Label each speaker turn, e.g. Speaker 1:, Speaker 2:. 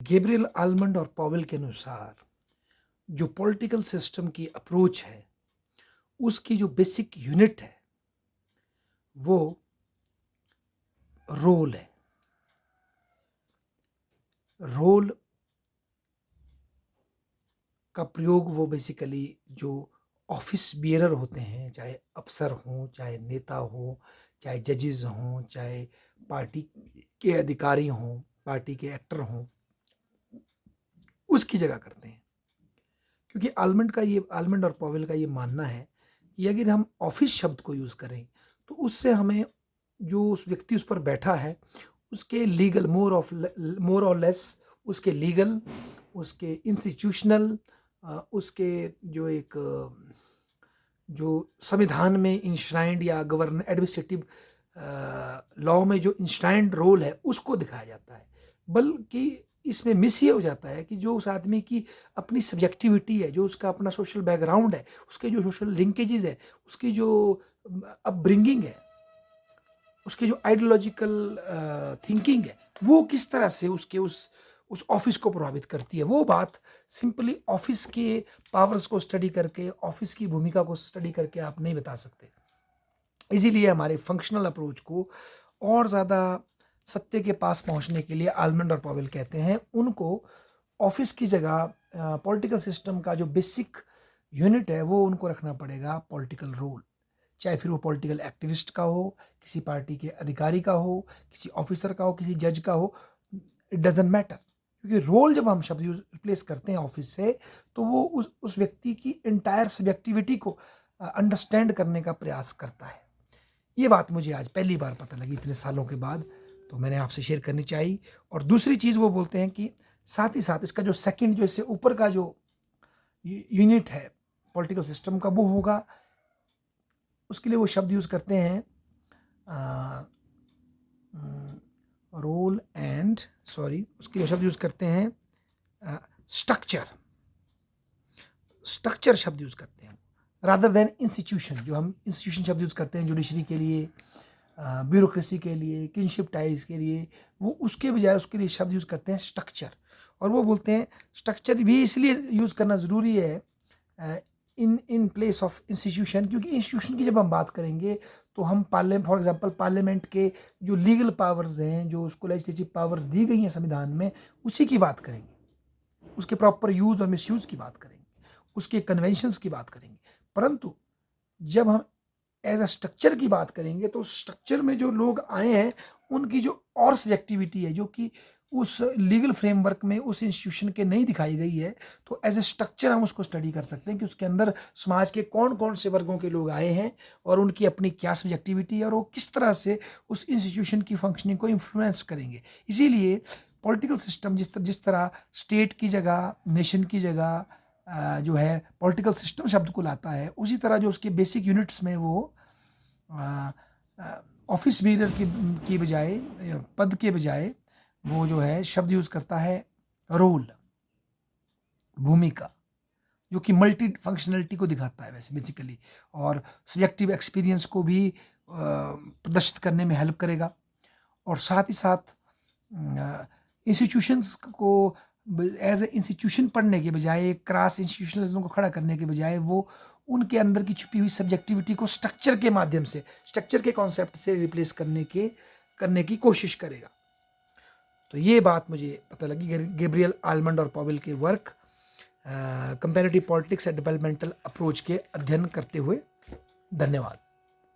Speaker 1: Gabriel almond और Powell के अनुसार जो पॉलिटिकल सिस्टम की अप्रोच है, उसकी जो बेसिक यूनिट है वो रोल है। रोल का प्रयोग वो बेसिकली जो ऑफिस बियरर होते हैं, चाहे अफसर हों, चाहे नेता हों, चाहे जजेस हों, चाहे पार्टी के अधिकारी हों, पार्टी के एक्टर हों, उसकी जगह करते हैं। क्योंकि आलमंड और पॉवेल का ये मानना है कि अगर हम ऑफिस शब्द को यूज़ करें तो उससे हमें जो उस व्यक्ति उस पर बैठा है उसके लीगल मोर और लेस उसके लीगल, उसके इंस्टीट्यूशनल, उसके जो एक जो संविधान में इंश्राइंड या गवर्न एडमिनिस्ट्रेटिव लॉ में जो इंश्राइंड रोल है उसको दिखाया जाता है। बल्कि इसमें मिस ये हो जाता है कि जो उस आदमी की अपनी सब्जेक्टिविटी है, जो उसका अपना सोशल बैकग्राउंड है, उसके जो सोशल लिंकेजेस है, उसकी जो अपब्रिंगिंग है, उसकी जो आइडियोलॉजिकल थिंकिंग है, वो किस तरह से उसके उस ऑफिस को प्रभावित करती है। वो बात सिंपली ऑफिस के पावर्स को स्टडी करके, ऑफिस की भूमिका को स्टडी करके आप नहीं बता सकते। इसीलिए हमारे फंक्शनल अप्रोच को और ज़्यादा सत्य के पास पहुंचने के लिए आलमंड और पॉवेल कहते हैं उनको ऑफिस की जगह पॉलिटिकल सिस्टम का जो बेसिक यूनिट है वो उनको रखना पड़ेगा पॉलिटिकल रोल। चाहे फिर वो पॉलिटिकल एक्टिविस्ट का हो, किसी पार्टी के अधिकारी का हो, किसी ऑफिसर का हो, किसी जज का हो, इट डजेंट मैटर। क्योंकि रोल जब हम शब्द यूज रिप्लेस करते हैं ऑफिस से तो वो उस व्यक्ति की इंटायर सब्जेक्टिविटी को अंडरस्टैंड करने का प्रयास करता है। ये बात मुझे आज पहली बार पता लगी इतने सालों के बाद, तो मैंने आपसे शेयर करनी चाहिए। और दूसरी चीज़ वो बोलते हैं कि साथ ही साथ इसका जो सेकंड, जो इससे ऊपर का जो यूनिट है पॉलिटिकल सिस्टम का, वो होगा, उसके लिए वो शब्द यूज़ करते हैं रोल एंड उसके लिए शब्द यूज़ करते हैं स्ट्रक्चर शब्द यूज़ करते हैं रादर देन इंस्टीट्यूशन। जो हम इंस्टीट्यूशन शब्द यूज़ करते हैं जुडिशरी के लिए, ब्यूरोक्रेसी के लिए, किनशिप टाइज के लिए, वो उसके बजाय उसके लिए शब्द यूज़ करते हैं स्ट्रक्चर। और वो बोलते हैं स्ट्रक्चर भी इसलिए यूज़ करना ज़रूरी है इन प्लेस ऑफ इंस्टीट्यूशन, क्योंकि इंस्टीट्यूशन की जब हम बात करेंगे तो हम फॉर एग्जांपल पार्लियामेंट के जो लीगल पावर्स हैं, जो उसको लेजिस्लेटिव पावर दी गई हैं संविधान में, उसी की बात करेंगे, उसके प्रॉपर यूज़ और मिसयूज़ की बात करेंगे, उसके कन्वेंशंस की बात करेंगे। परंतु जब हम एज अ स्ट्रक्चर की बात करेंगे तो स्ट्रक्चर में जो लोग आए हैं उनकी जो और सब्जेक्टिविटी है जो कि उस लीगल फ्रेमवर्क में उस इंस्टीट्यूशन के नहीं दिखाई गई है, तो एज ए स्ट्रक्चर हम उसको स्टडी कर सकते हैं कि उसके अंदर समाज के कौन कौन से वर्गों के लोग आए हैं और उनकी अपनी क्या सब्जेक्टिविटी है और वो किस तरह से उस इंस्टीट्यूशन की फंक्शनिंग को इन्फ्लुएंस करेंगे। इसीलिए पॉलिटिकल सिस्टम जिस तरह स्टेट की जगह, नेशन की जगह जो है पॉलिटिकल सिस्टम शब्द को लाता है, उसी तरह जो उसके बेसिक यूनिट्स में वो ऑफिस बीरर की बजाय, पद के बजाय वो जो है शब्द यूज़ करता है रोल, भूमिका, जो कि मल्टी फंक्शनलिटी को दिखाता है वैसे बेसिकली, और सब्जेक्टिव एक्सपीरियंस को भी प्रदर्शित करने में हेल्प करेगा। और साथ ही साथ इंस्टीट्यूशंस को एज ए इंस्टीट्यूशन पढ़ने के बजाय, क्रास इंस्टीट्यूशनलिज्म को खड़ा करने के बजाय, वो उनके अंदर की छुपी हुई सब्जेक्टिविटी को स्ट्रक्चर के माध्यम से, स्ट्रक्चर के कॉन्सेप्ट से रिप्लेस करने की कोशिश करेगा। तो ये बात मुझे पता लगी गैब्रियल आलमंड और पॉवेल के work comparative politics and developmental approach के अध्ययन करते हुए। धन्यवाद।